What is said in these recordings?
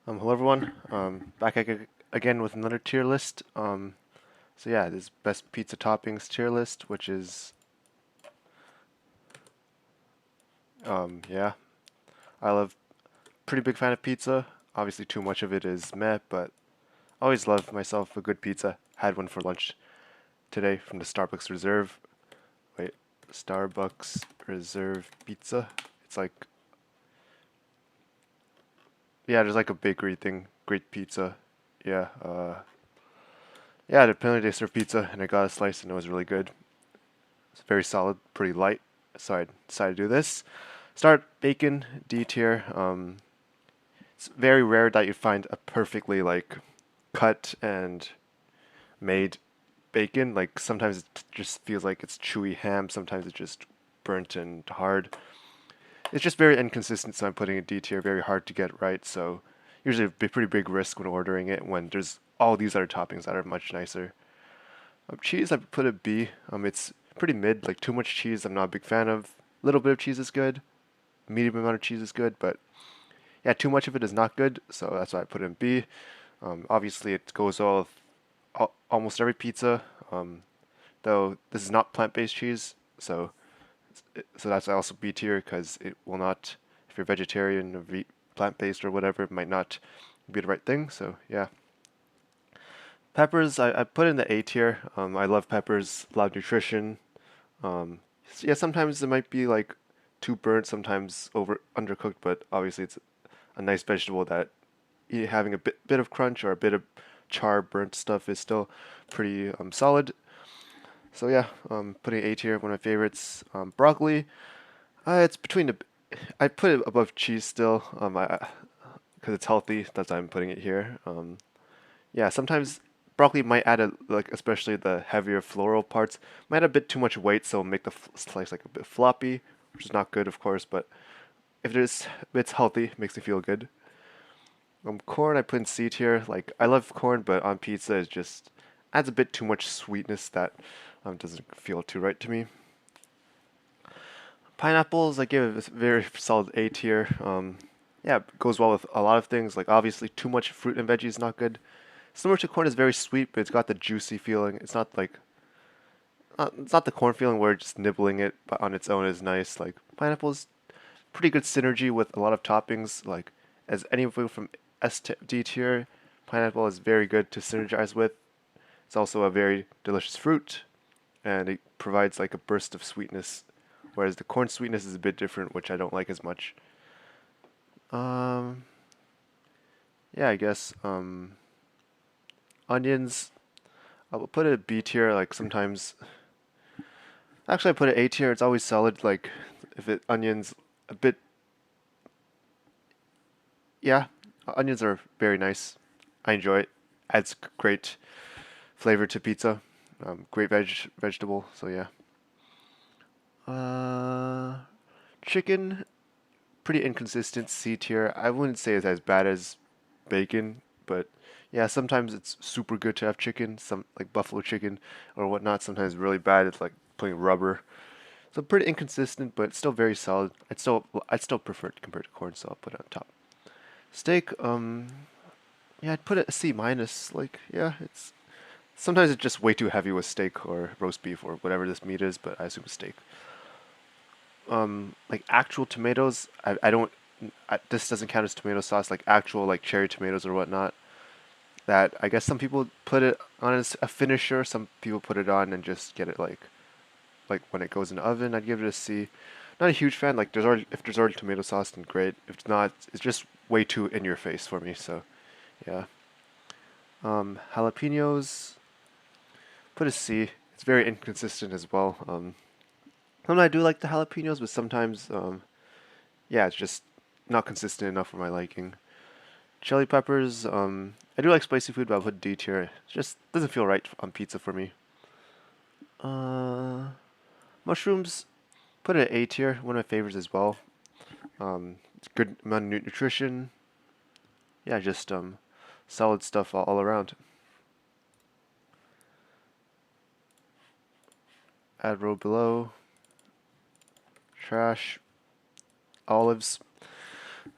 Hello everyone. Again with another tier list. So yeah, this best pizza toppings tier list, which is yeah, I love pretty big fan of pizza. Obviously, too much of it is meh, but I always love myself a good pizza. Had one for lunch today from the Starbucks Reserve. Wait, Starbucks Reserve pizza. It's like yeah, there's like a bakery thing. Great pizza. Yeah. Yeah. Apparently they serve pizza, and I got a slice, and it was really good. It's very solid, pretty light. So I decided to do this. Start bacon D tier. It's very rare that you find a perfectly like cut and made bacon. Like sometimes it just feels like it's chewy ham. Sometimes it's just burnt and hard. It's just very inconsistent. So I'm putting a D tier. Very hard to get right. So usually a pretty big risk when ordering it. When there's all these other toppings that are much nicer. Cheese, I put a B. It's pretty mid. Like too much cheese, I'm not a big fan of. A little bit of cheese is good. Medium amount of cheese is good, but yeah, too much of it is not good. So that's why I put it in B. Obviously, it goes well with almost every pizza. Though this is not plant-based cheese, so that's also B tier because it will not. If you're vegetarian or plant-based or whatever, it might not be the right thing. So yeah. Peppers, I put in the A tier. I love peppers, a lot of nutrition. Yeah, sometimes it might be like too burnt, sometimes over undercooked, but obviously it's a nice vegetable that having a bit of crunch or a bit of char burnt stuff is still pretty solid. So yeah, putting A tier, one of my favorites. Broccoli, it's between the. I put it above cheese still. Because it's healthy. That's why I'm putting it here. Yeah, sometimes broccoli might add a like, especially the heavier floral parts, might add a bit too much weight, so it'll make the slice like a bit floppy, which is not good, of course. But if it's healthy, makes me feel good. Corn I put in C tier. Like I love corn, but on pizza it just adds a bit too much sweetness that doesn't feel too right to me. Pineapples I give a very solid A tier. Yeah, it goes well with a lot of things. Like obviously too much fruit and veggies is not good. Similar to corn is very sweet, but it's got the juicy feeling. It's not the corn feeling where just nibbling it on its own is nice. Like pineapple's pretty good synergy with a lot of toppings. Like as anything from S to D tier, pineapple is very good to synergize with. It's also a very delicious fruit, and it provides like a burst of sweetness, whereas the corn sweetness is a bit different, which I don't like as much. Um, yeah, I guess onions. I will put it at B tier. Like sometimes, actually, I put it A tier. It's always solid. Like if it onions a bit, yeah, onions are very nice. I enjoy it. Adds great flavor to pizza. Great vegetable. So yeah. Uh, Chicken, pretty inconsistent C tier. I wouldn't say it's as bad as bacon, but yeah, sometimes it's super good to have chicken. Some like buffalo chicken or whatnot. Sometimes really bad. It's like putting rubber. So pretty inconsistent, but still very solid. I'd still prefer it compared to corn, so I'll put it on top. Steak, yeah, I'd put it a C minus. Like, yeah, it's sometimes it's just way too heavy with steak or roast beef or whatever this meat is, but I assume it's steak. Like actual tomatoes, I don't. This doesn't count as tomato sauce. Like actual like cherry tomatoes or whatnot. That I guess some people put it on as a finisher. Some people put it on and just get it like when it goes in the oven. I'd give it a C. Not a huge fan. Like if there's already tomato sauce, then great. If it's not, it's just way too in your face for me. So yeah. Jalapenos, put a C. It's very inconsistent as well. Sometimes I do like the jalapenos, but sometimes yeah, it's just not consistent enough for my liking. Chili peppers, I do like spicy food, but I'll put D tier. It just doesn't feel right on pizza for me. Uh, Mushrooms, put it at A tier. One of my favorites as well. It's good amount of nutrition. Yeah, just solid stuff all around. Add row below. Trash. Olives.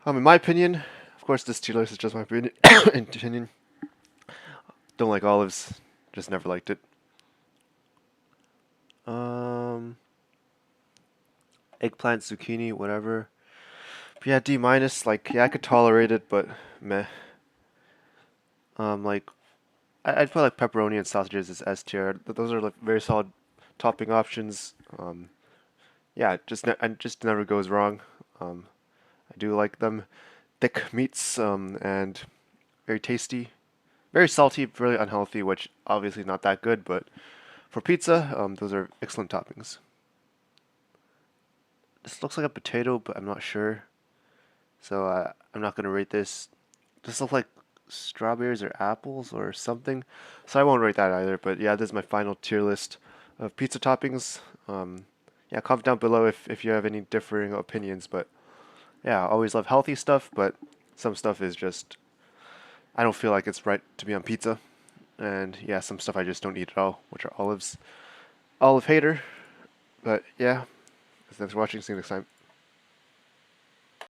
In my opinion, course, this tier list is just my opinion. opinion. Don't like olives. Just never liked it. Um, Eggplant, zucchini, whatever. But yeah, D minus. Like, yeah, I could tolerate it, but meh. Like, I'd put like pepperoni and sausages as S tier. Those are like very solid topping options. Yeah, it just never goes wrong. I do like them. Thick meats, and very tasty. Very salty, really unhealthy, which obviously not that good, but for pizza, those are excellent toppings. This looks like a potato, but I'm not sure. So I'm not gonna rate this. This looks like strawberries or apples or something. So I won't rate that either. But yeah, this is my final tier list of pizza toppings. Yeah, comment down below if you have any differing opinions. But yeah, I always love healthy stuff, but some stuff is just I don't feel like it's right to be on pizza. And yeah, some stuff I just don't eat at all, which are olives. Olive hater. But yeah, thanks for watching. See you next time.